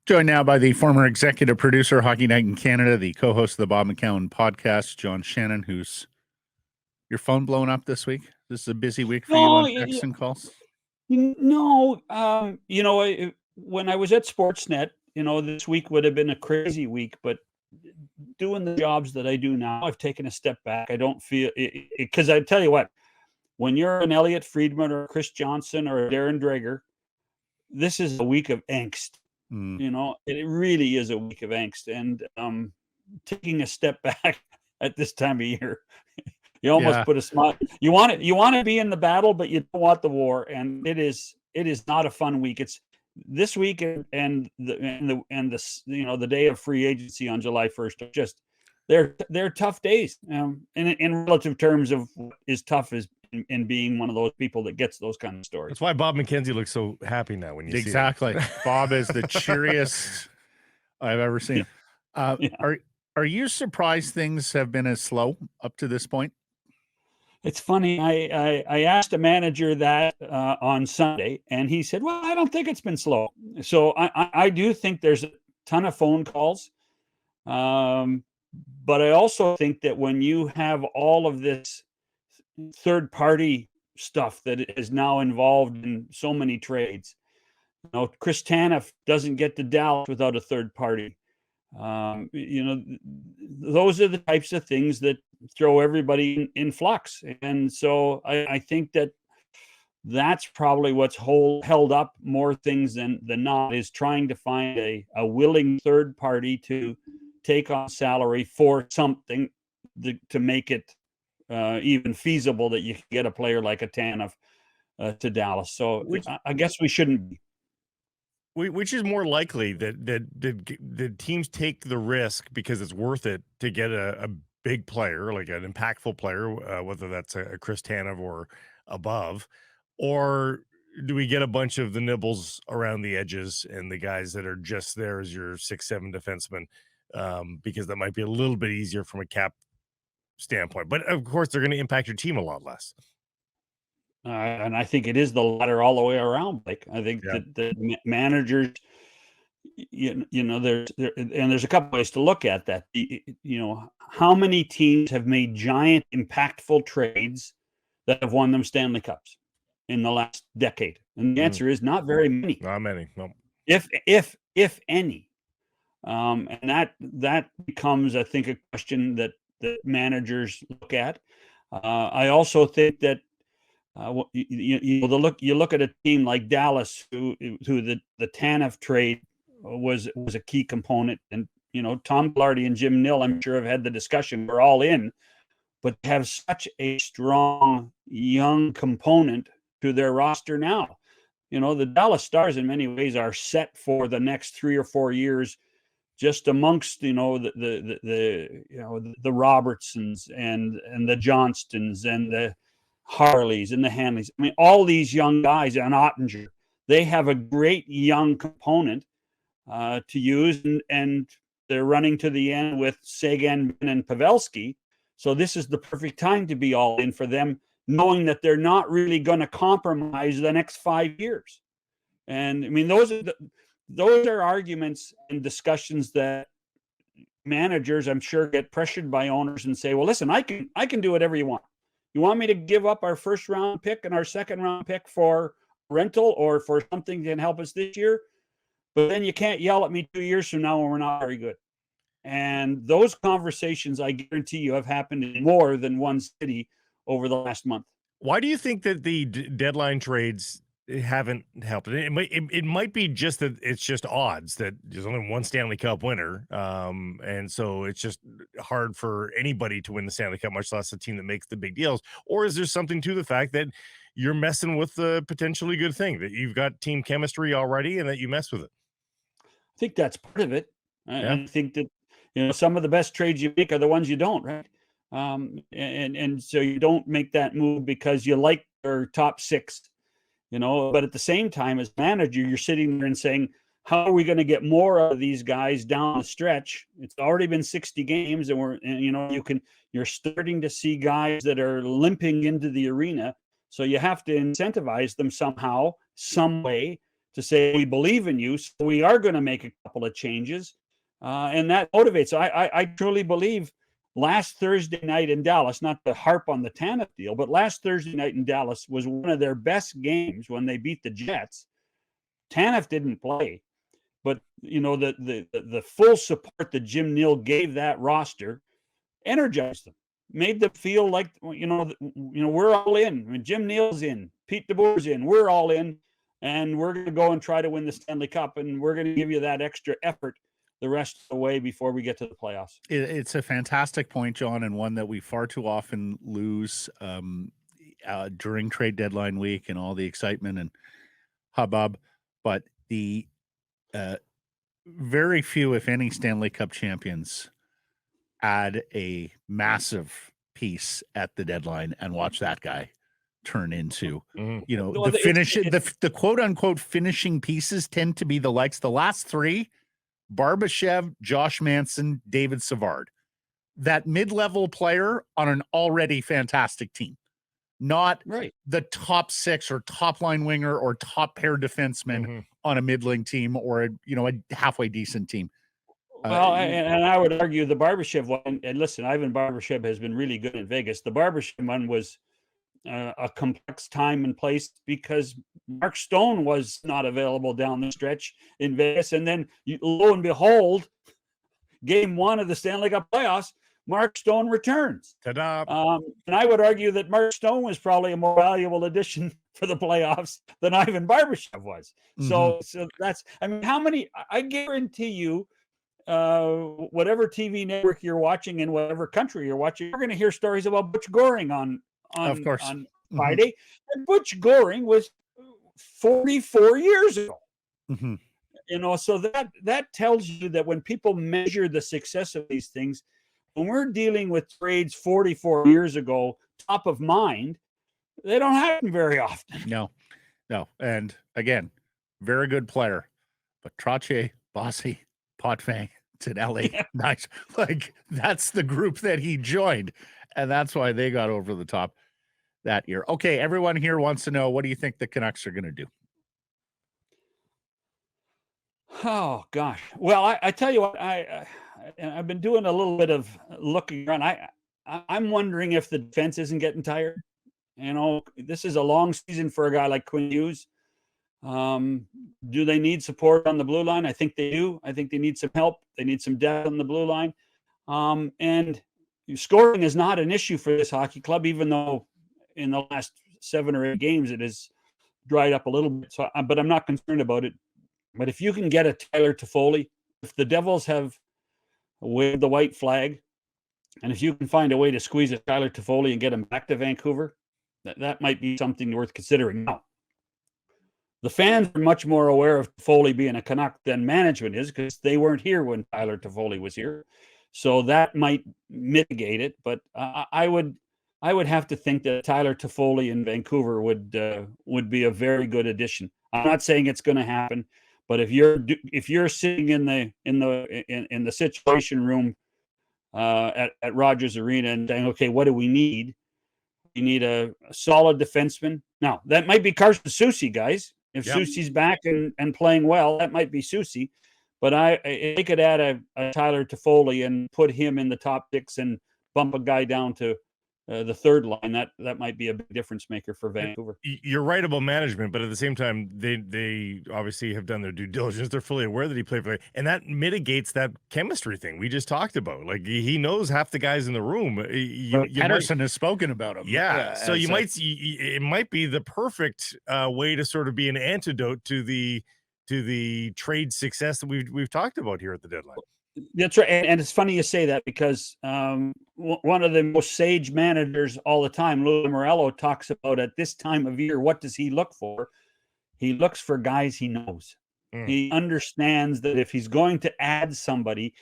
Joined now by the former executive producer, Hockey Night in Canada, the co-host of the Bob McCown podcast, John Shannon, who's your phone blown up this week. This is a busy week for you on texts and calls. No, when I was at Sportsnet, this week would have been a crazy week, but doing the jobs that I do now, I've taken a step back. I don't feel it because I tell you what, when you're an Elliot Friedman or Chris Johnson or Darren Dreger, this is a week of angst. It really is a week of angst, and taking a step back at this time of year, you almost put a smile. You want to be in the battle, but you don't want the war, and it is not a fun week. It's this week and the day of free agency on July 1st. Just they're tough days, in relative terms of what is tough is in being one of those people that gets those kind of stories. That's why Bob McKenzie looks so happy now when you see him. Exactly. Bob is the cheeriest I've ever seen. Are you surprised things have been as slow up to this point? It's funny. I asked a manager that on Sunday, and he said, well, I don't think it's been slow. So I do think there's a ton of phone calls. But I also think that when you have all of this third-party stuff that is now involved in so many trades, Chris Tanev doesn't get to Dallas without a third party. Those are the types of things that throw everybody in flux. And so I think that's probably what's held up more things than not, is trying to find a willing third party to take on salary for something to make it even feasible that you can get a player like a Tanev to Dallas. So I guess we shouldn't be. Which is more likely that teams take the risk because it's worth it to get a big player, like an impactful player, whether that's a Chris Tanev or above, or do we get a bunch of the nibbles around the edges and the guys that are just there as your 6-7 defenseman, because that might be a little bit easier from a cap standpoint. But of course, they're going to impact your team a lot less. And I think it is the latter all the way around. Like, I think that the managers, there's a couple ways to look at that. How many teams have made giant, impactful trades that have won them Stanley Cups in the last decade? And the answer is not very many. Not many, no. If any. And that becomes, I think, a question that managers look at. I also think that you look at a team like Dallas, who the Tanev trade was a key component, and Tom Glardy and Jim Nill, I'm sure, have had the discussion. We're all in, but have such a strong young component to their roster now. The Dallas Stars in many ways are set for the next 3 or 4 years, just amongst the Robertsons and the Johnstons and the Harleys and the Hanleys. I mean, all these young guys, and Ottinger, they have a great young component to use, and they're running to the end with Sagan and Pavelski. So this is the perfect time to be all in for them, knowing that they're not really going to compromise the next 5 years. And I mean, those are arguments and discussions that managers, I'm sure, get pressured by owners and say, well, listen, I can do whatever you want. You want me to give up our first round pick and our second round pick for rental or for something that can help us this year? But then you can't yell at me 2 years from now when we're not very good. And those conversations, I guarantee you, have happened in more than one city over the last month. Why do you think that the deadline trades haven't helped? It might be just that it's just odds that there's only one Stanley Cup winner, and so it's just hard for anybody to win the Stanley Cup, much less a team that makes the big deals. Or is there something to the fact that you're messing with the potentially good thing, that you've got team chemistry already and that you mess with it? I think that's part of it. I think that some of the best trades you make are the ones you don't, right? And so you don't make that move because you like your top six. But at the same time, as manager, you're sitting there and saying, how are we going to get more out of these guys down the stretch? It's already been 60 games, and you're starting to see guys that are limping into the arena. So you have to incentivize them somehow, some way, to say we believe in you, so we are going to make a couple of changes, and that motivates. I truly believe last Thursday night in Dallas, not to harp on the Tanev deal, but last Thursday night in Dallas was one of their best games when they beat the Jets. Tanev didn't play, but the full support that Jim Neal gave that roster energized them, made them feel like we're all in. I mean, Jim Neal's in, Pete DeBoer's in, we're all in, and we're going to go and try to win the Stanley Cup, and we're going to give you that extra effort the rest of the way before we get to the playoffs. It's a fantastic point, John, and one that we far too often lose during trade deadline week and all the excitement and hubbub. But the very few, if any, Stanley Cup champions add a massive piece at the deadline and watch that guy turn into, the finish. The quote unquote finishing pieces tend to be the last three: Barbashev, Josh Manson, David Savard. That mid-level player on an already fantastic team, not the top six or top line winger or top pair defenseman on a middling team or a halfway decent team. Well, and I would argue the Barbashev one, and listen, Ivan Barbashev has been really good in Vegas. The Barbashev one was a complex time and place because Mark Stone was not available down the stretch in Vegas. And then lo and behold, game one of the Stanley Cup playoffs, Mark Stone returns. Ta-da. And I would argue that Mark Stone was probably a more valuable addition for the playoffs than Ivan Barbashev was. So that's, I mean, how many, I guarantee you, whatever TV network you're watching in whatever country you're watching, you're going to hear stories about Butch Goring on Friday. And Butch Goring was 44 years ago. So that tells you that when people measure the success of these things, when we're dealing with trades 44 years ago, top of mind, they don't happen very often. No. And again, very good player, but Trottier, Bossy, Potvin, Tonelli, nice. Like, that's the group that he joined, and that's why they got over the top that year. Okay, everyone here wants to know, what do you think the Canucks are going to do? Oh, gosh. Well, I tell you what, I've been doing a little bit of looking around. I'm wondering if the defense isn't getting tired. This is a long season for a guy like Quinn Hughes. Do they need support on the blue line? I think they do. I think they need some help. They need some depth on the blue line. And scoring is not an issue for this hockey club, even though in the last 7 or 8 games it has dried up a little bit. So, but I'm not concerned about it. But if you can get a Tyler Toffoli, if the Devils have waved the white flag, and if you can find a way to squeeze a Tyler Toffoli and get him back to Vancouver, that might be something worth considering. Now, the fans are much more aware of Toffoli being a Canuck than management is, because they weren't here when Tyler Toffoli was here. So that might mitigate it. But I would have to think that Tyler Toffoli in Vancouver would be a very good addition. I'm not saying it's going to happen, but if you're sitting in the situation room at Rogers Arena and saying, okay, what do we need? You need a solid defenseman. Now, that might be Carson Soucy, guys. If Soucy's back and playing well, that might be Soucy. But they could add a Tyler Toffoli and put him in the top 6 and bump a guy down to the third line. That might be a big difference maker for Vancouver. You're right about management, but at the same time, they obviously have done their due diligence. They're fully aware that he played for, and that mitigates that chemistry thing we just talked about. Like, he knows half the guys in the room. Henderson has spoken about him. Yeah, so you might see it might be the perfect way to sort of be an antidote to the trade success that we've talked about here at the deadline. That's right. And it's funny you say that, because one of the most sage managers all the time, Lou Lamoriello, talks about at this time of year, what does he look for? He looks for guys he knows. He understands that if he's going to add somebody,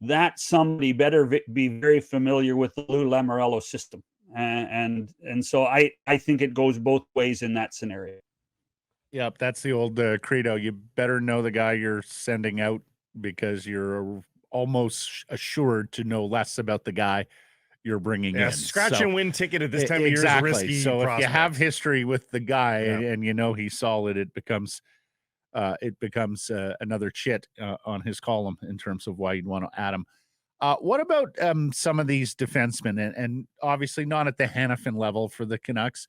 that somebody better be very familiar with the Lou Lamoriello system. And so I think it goes both ways in that scenario. Yep, that's the old credo. You better know the guy you're sending out, because you're almost assured to know less about the guy you're bringing in. Scratch and win ticket at this time of year is risky. So prospect. if you have history with the guy and you know he's solid, it becomes it becomes another chit on his column in terms of why you'd want to add him. What about some of these defensemen, and obviously not at the Hannafin level for the Canucks,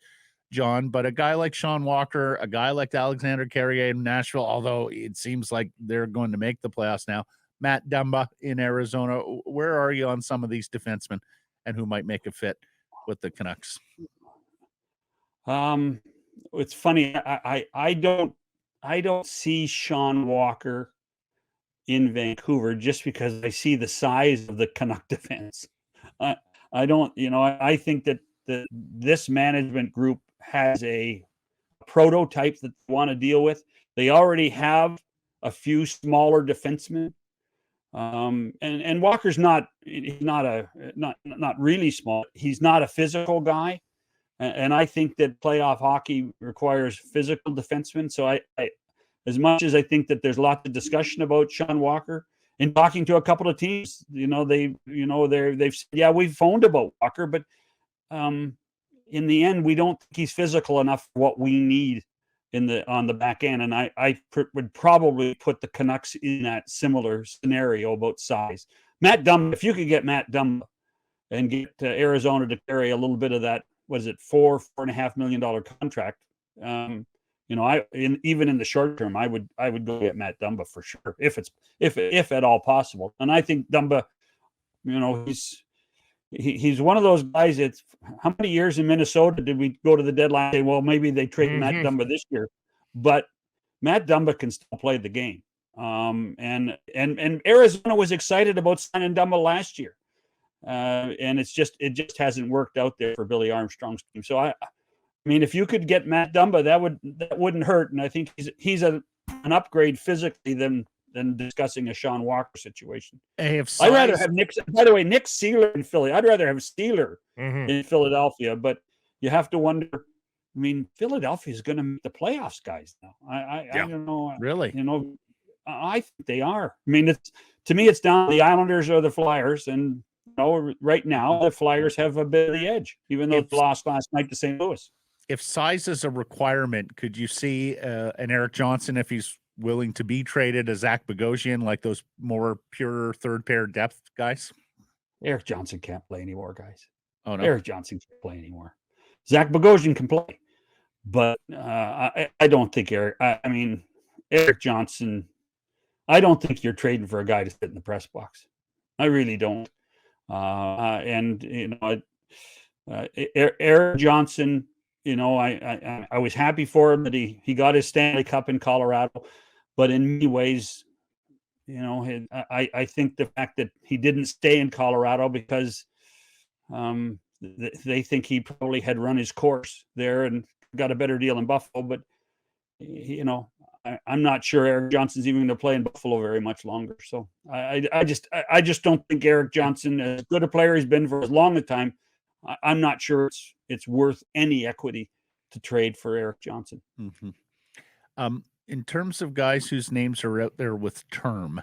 John, but a guy like Sean Walker, a guy like Alexander Carrier in Nashville, although it seems like they're going to make the playoffs now. Matt Dumba in Arizona. Where are you on some of these defensemen and who might make a fit with the Canucks? It's funny. I don't see Sean Walker in Vancouver just because I see the size of the Canuck defense. I don't, I think that this management group has a prototype that they want to deal with. They already have a few smaller defensemen. And Walker's not really small. He's not a physical guy. And I think that playoff hockey requires physical defensemen. So I as much as I think that there's lots of discussion about Sean Walker, in talking to a couple of teams, they've said, yeah, we've phoned about Walker, but in the end, we don't think he's physical enough for what we need on the back end. And I would probably put the Canucks in that similar scenario about size. Matt Dumba, if you could get Matt Dumba and get Arizona to carry a little bit of that, what is it, $4.5 million contract? Even in the short term, I would go get Matt Dumba for sure, if at all possible. And I think Dumba, he's one of those guys. It's how many years in Minnesota did we go to the deadline and say, well, maybe they trade Matt Dumba this year, but Matt Dumba can still play the game. And Arizona was excited about signing Dumba last year. And it just hasn't worked out there for Billy Armstrong's team. So I mean, if you could get Matt Dumba, that wouldn't hurt. And I think he's an upgrade physically than discussing a Sean Walker situation. I'd rather have Nick. By the way, Nick Seeler in Philly. I'd rather have Seeler in Philadelphia, but you have to wonder. I mean, Philadelphia is going to make the playoffs, guys. Now, I don't know. Really, I think they are. I mean, to me, it's down to the Islanders or the Flyers, and right now the Flyers have a bit of the edge, even though they lost last night to St. Louis. If size is a requirement, could you see an Erik Johnson, if he's willing to be traded, a Zach Bogosian, like those more pure third pair depth guys? Erik Johnson can't play anymore, guys. Oh, no. Erik Johnson can't play anymore. Zach Bogosian can play, but I don't think Erik Johnson, I don't think you're trading for a guy to sit in the press box. I really don't. Erik Johnson, I was happy for him that he got his Stanley Cup in Colorado, but in many ways, I think the fact that he didn't stay in Colorado because they think he probably had run his course there and got a better deal in Buffalo. But I'm not sure Erik Johnson's even going to play in Buffalo very much longer. So I just don't think Erik Johnson, as good a player he's been for as long a time, I'm not sure it's worth any equity to trade for Erik Johnson. Mm-hmm. In terms of guys whose names are out there with term,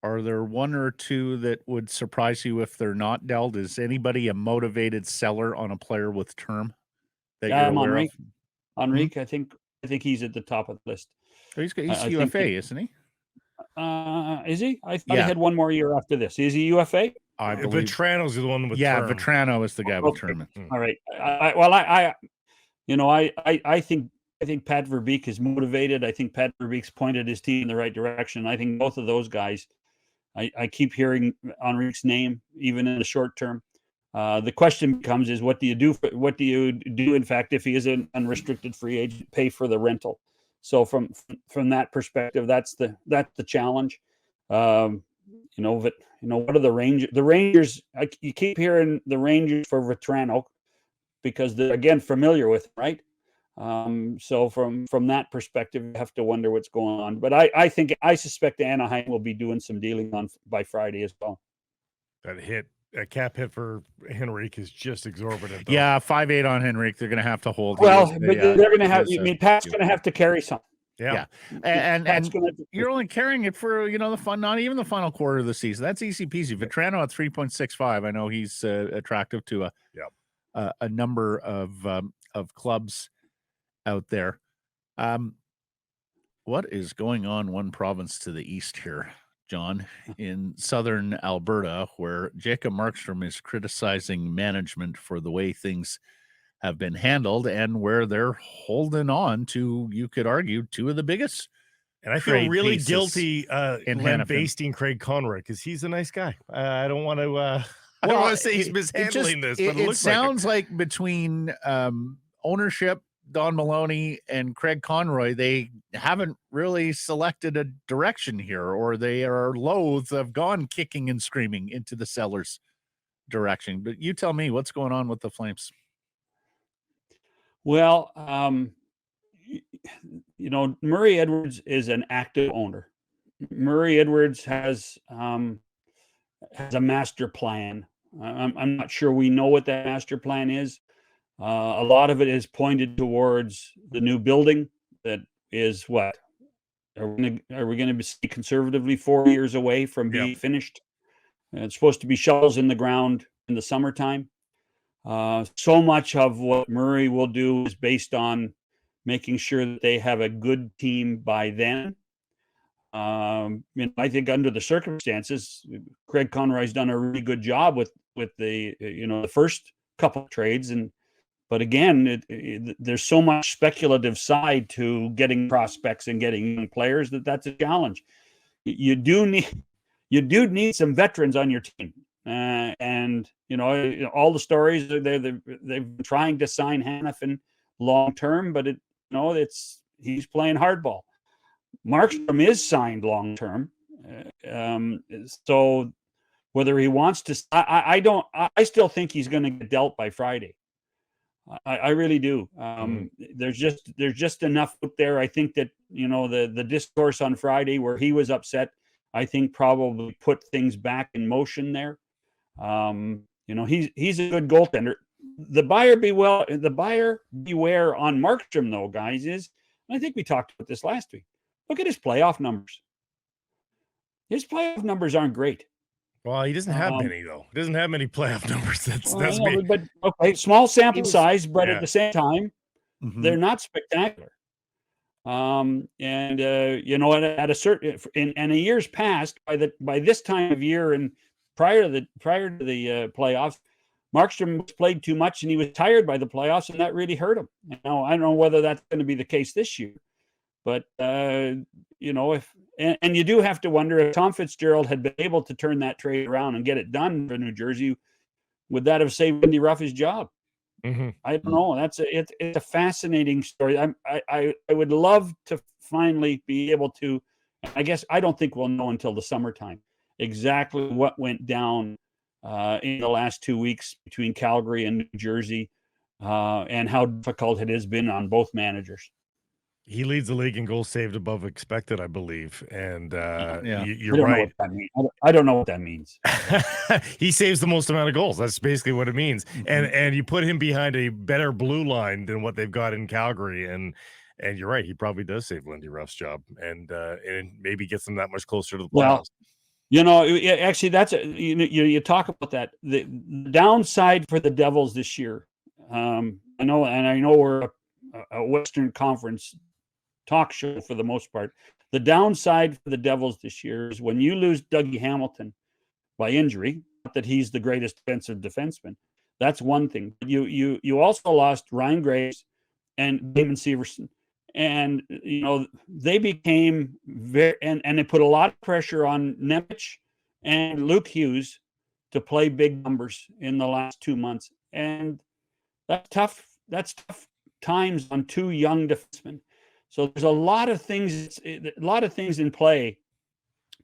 are there one or two that would surprise you if they're not dealt? Is anybody a motivated seller on a player with term that you're aware of? Henrique, mm-hmm. I think he's at the top of the list. Oh, he's UFA, isn't he? Is he? I thought he had one more year after this. Is he UFA? I believe Vetrano's the one with term. Vetrano is the guy with term. All right. I think Pat Verbeek is motivated. I think Pat Verbeek's pointed his team in the right direction. I think both of those guys, I keep hearing Henrique's name, even in the short term. The question becomes is what do you do, in fact, if he is an unrestricted free agent, pay for the rental? So from that perspective, that's the challenge. What are the Rangers? The Rangers, you keep hearing the Rangers for Vetrano because they're, again, familiar with him, right? So from that perspective, you have to wonder what's going on. But I suspect Anaheim will be doing some dealing by Friday as well. A cap hit for Henrique is just exorbitant, though. Yeah, 5.8 on Henrique. They're going to have to hold. Well, but they're going to have. Pat's going to have to carry some. Yeah. And you're only carrying it for not even the final quarter of the season. That's easy peasy. Vetrano at 3.65. I know he's attractive to a number of clubs out there. What is going on one province to the east here, John, in southern Alberta, where Jacob Markstrom is criticizing management for the way things have been handled and where they're holding on to, you could argue, two of the biggest. And I feel really pieces guilty in lambasting Craig Conroy because he's a nice guy. I don't want to. I don't Well, want to say he's mishandling this, but it looks sounds like between ownership, Don Maloney, and Craig Conroy, they haven't really selected a direction here, or they are loath have gone kicking and screaming into the seller's direction. But you tell me what's going on with the Flames. Well, you know, Murray Edwards is an active owner. Murray Edwards has a master plan. I'm not sure we know what that master plan is. A lot of it is pointed towards the new building that is what? Are we going to be conservatively 4 years away from being finished? And it's supposed to be shovels in the ground in the summertime. So much of what Murray will do is based on making sure that they have a good team by then. I think under the circumstances, Craig Conroy's done a really good job with the the first couple of trades, but again, there's so much speculative side to getting prospects and getting young players that's a challenge. You do need some veterans on your team, and all the stories they've been trying to sign Hanifin long term, but he's playing hardball. Markstrom is signed long term, so whether he wants to, I still think he's going to get dealt by Friday. I really do. There's just enough out there. I think that the discourse on Friday where he was upset, I think probably put things back in motion there. He's a good goaltender. The buyer beware on Markstrom though, guys, is, and I think we talked about this last week. Look at his playoff numbers. His playoff numbers aren't great. Well, he doesn't have many though. He doesn't have many playoff numbers. That's me. But okay, small sample size, but at the same time, they're not spectacular. At a certain in a years past, by this time of year and prior to the playoffs, Markstrom played too much and he was tired by the playoffs, and that really hurt him. Now I don't know whether that's going to be the case this year. But, and you do have to wonder if Tom Fitzgerald had been able to turn that trade around and get it done for New Jersey, would that have saved Wendy Ruff his job? I don't know. It's a fascinating story. I would love to finally be able to, I guess I don't think we'll know until the summertime exactly what went down in the last 2 weeks between Calgary and New Jersey and how difficult it has been on both managers. He leads the league in goals saved above expected, I believe. And you're right. I don't know what that means. He saves the most amount of goals. That's basically what it means. And you put him behind a better blue line than what they've got in Calgary. And you're right. He probably does save Lindy Ruff's job and maybe gets them that much closer to the playoffs. Well, actually, that's you talk about that. The downside for the Devils this year. I know we're a Western Conference talk show for the most part. The downside for the Devils this year is when you lose Dougie Hamilton by injury, not that he's the greatest defensive defenseman. That's one thing. You also lost Ryan Graves and Damon Severson. And they became and they put a lot of pressure on Nemec and Luke Hughes to play big numbers in the last 2 months. And that's tough. That's tough times on two young defensemen. So there's a lot of things in play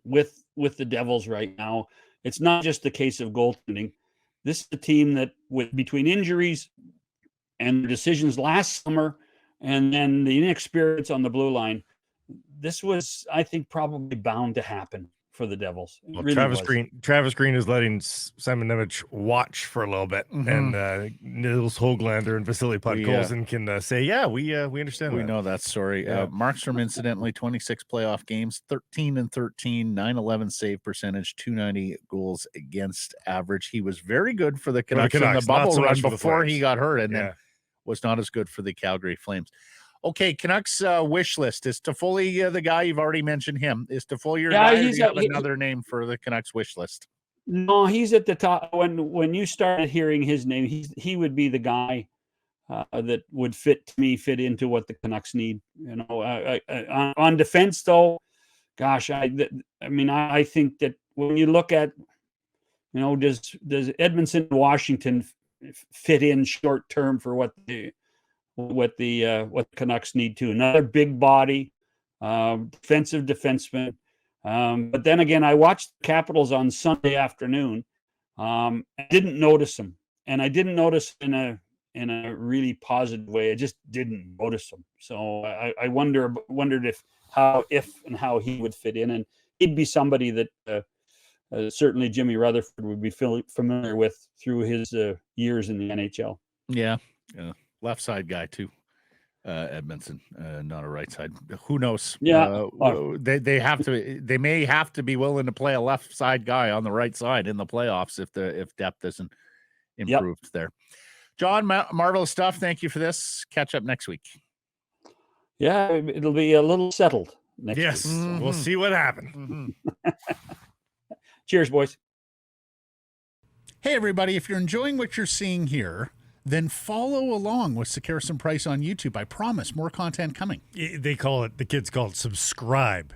with the Devils right now. It's not just the case of goaltending. This is a team that, between injuries and decisions last summer, and then the inexperience on the blue line, this was, I think, probably bound to happen for the Devils. Well, really Travis Green is letting Simon Nemec watch for a little bit, and Nils Höglander and Vasily Podkolzin can say, "Yeah, we understand. We know that story." Yeah. Markstrom, incidentally, 26 playoff games, 13-13, 911 save percentage, 290 goals against average. He was very good for the Canucks in the bubble run before he got hurt, and then was not as good for the Calgary Flames. Okay, Canucks wish list. Is Toffoli the guy? You've already mentioned him. Is Toffoli your guy, or do you have another name for the Canucks wish list? No, he's at the top. When you started hearing his name, he would be the guy that would fit into what the Canucks need. You know, on defense though, gosh, I think that when you look at, you know, does Edmondson and Washington fit in short term for what the Canucks need to? Another big body, defensive defenseman. But then again, I watched the Capitals on Sunday afternoon. I didn't notice them, and I didn't notice in a really positive way. I just didn't notice them. So I wondered how he would fit in, and he'd be somebody that certainly Jimmy Rutherford would be familiar with through his years in the NHL. Yeah, left side guy too. Edmondson, not a right side. Who knows? Yeah, they may have to be willing to play a left side guy on the right side in the playoffs if depth isn't improved there. John, marvelous stuff. Thank you for this. Catch up next week. Yeah, it'll be a little settled next week. Yes, we'll see what happens. Mm-hmm. Cheers, boys. Hey, everybody. If you're enjoying what you're seeing here, then follow along with Sekeres and Price on YouTube. I promise more content coming. The kids call it subscribe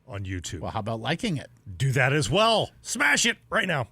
on YouTube. Well, how about liking it? Do that as well. Smash it right now.